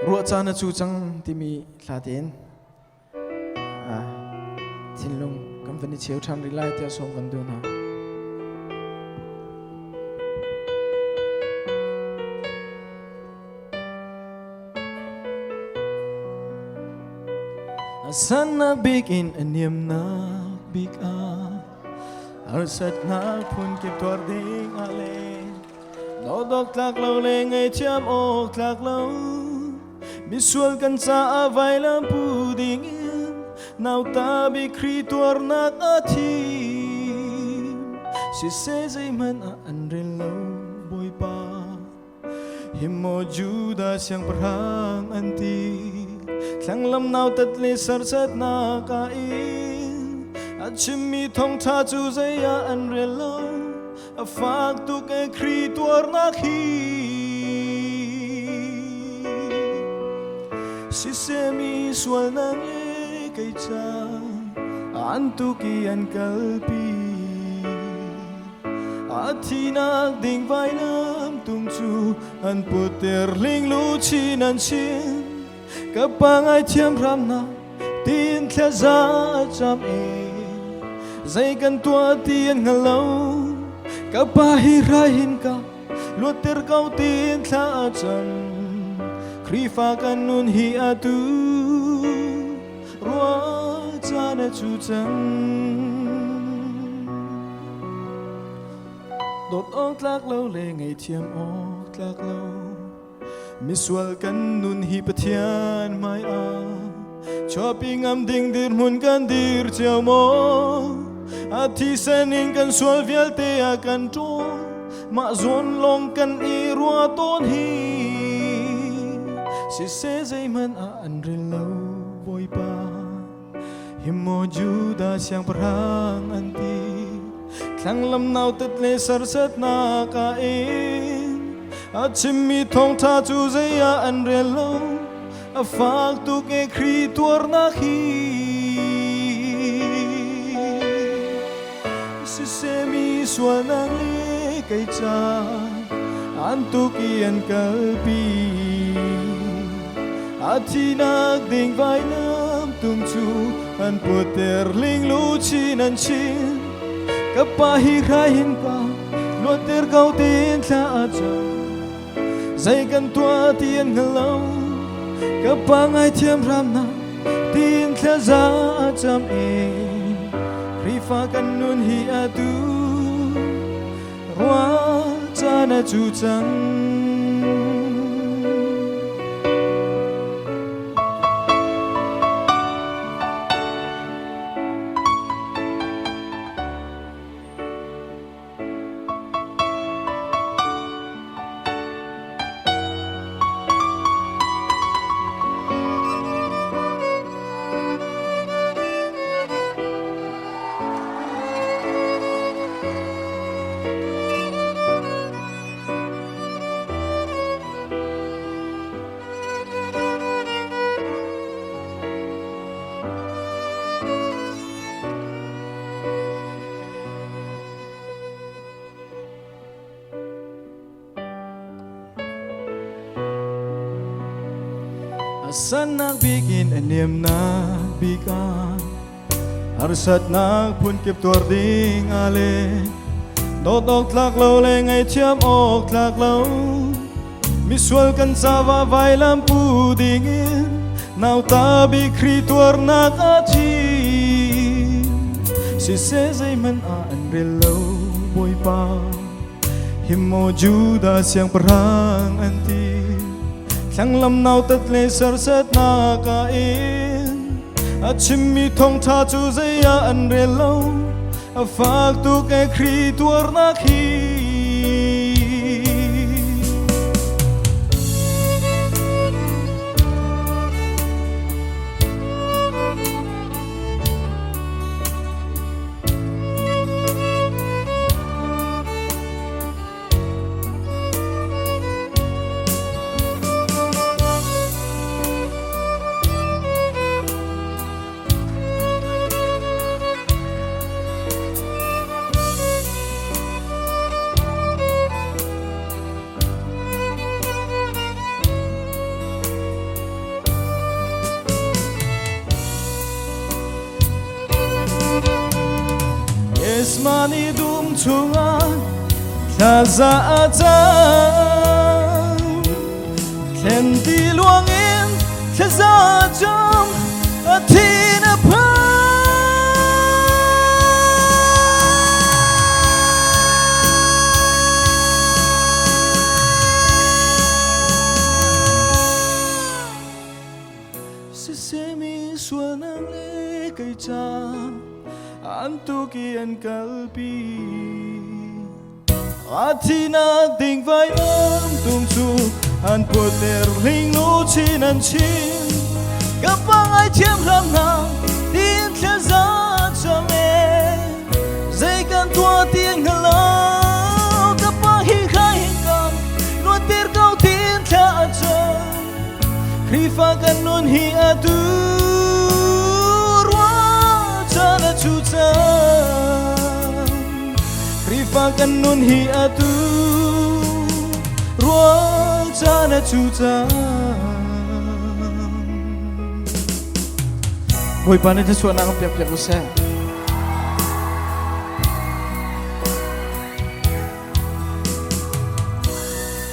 ruột cha na chu chang timi thlatin thinlung company chiếu than rilai tia som kan du na san na big in aniam na big arsat na phun kip tor ding ale no dok tlak lo le ngai cham ok tlak lo mi sual kan sa avai lam pu ding nau ta bi khri tor nak athi si se zai man an ren lo boy pa himo juda siang perang anti thlang lam nau tat le sar sat na ka in at chimi thong tha chu zai ya an ren lo a fak tu ke khri tor nak hi si se mi sual nang e kai cha an tu ki an kalpi Athina ding vai nam tung chu an puter ling lu chin an chin kapangai thiam ram na tin thla za cham e zai kan tua tien ngalo kapa hi ra hin ka lu ter kau tin thla cham khri fa kan nun hi atu ro cha na chu chang đột óc lạc lâu lệ ngày thiêm óc lạc lâu mi sual kan nun hi pathian mai cho ping am ding dir mun kan dir cheu mo athi senin kan sual vial te a kan to ma zon long kan i rua ton hi si se zai man an rin lâu voi pa himo juda siang perang anti thlang lam nau tat le sar sat na ka in a chimi thong tha chu zai ya an re lo a fak tu ke khri tor na khi si se mi sual nang le kai cha an tu ki an kalpi Athina ding vai nam tung chu an puter ling lu chin an chin kapa hi ra hin ka lo ter kau tin thla cha zai kan tua tien ngalo kapa ngai thiam ram na tin thla za cham e ri fa kan nun hi atu wa cha na chu chang san nak bikin aniam na bikan arsat nak pun kip tor ding ale dot ok tlak lo le ngai thiam ok tlak lo mi sual kan sa va vai lam pu ding in nau ta bi khri tor nak a chi si se zai man an re lo boy pa himo juda siang perang anti thlang lam nau tat le sar sat na ka in a chimi thong tha chu zai ya an re lo a fak tu ke khri tor na khi mani dum chunga Thaza acham Tlen ti luang in Thaza acham Athina pa Sesemi suanang le kay cha Antuki an kalpi Athina ding vai lam tung chu An puter ling lu chin an chin Kapang ai chiam ram na Tin thia za cham e Zay kan tua tiếng halau Kapang hi khai hin kam Nua tir kau tin thia cham Krifa kan nun hi atu Rua chana chu cham Krifa kan nun hi atu Rua chana chu cham Boy paano dyan suwa na akong piyak-piyak ko siya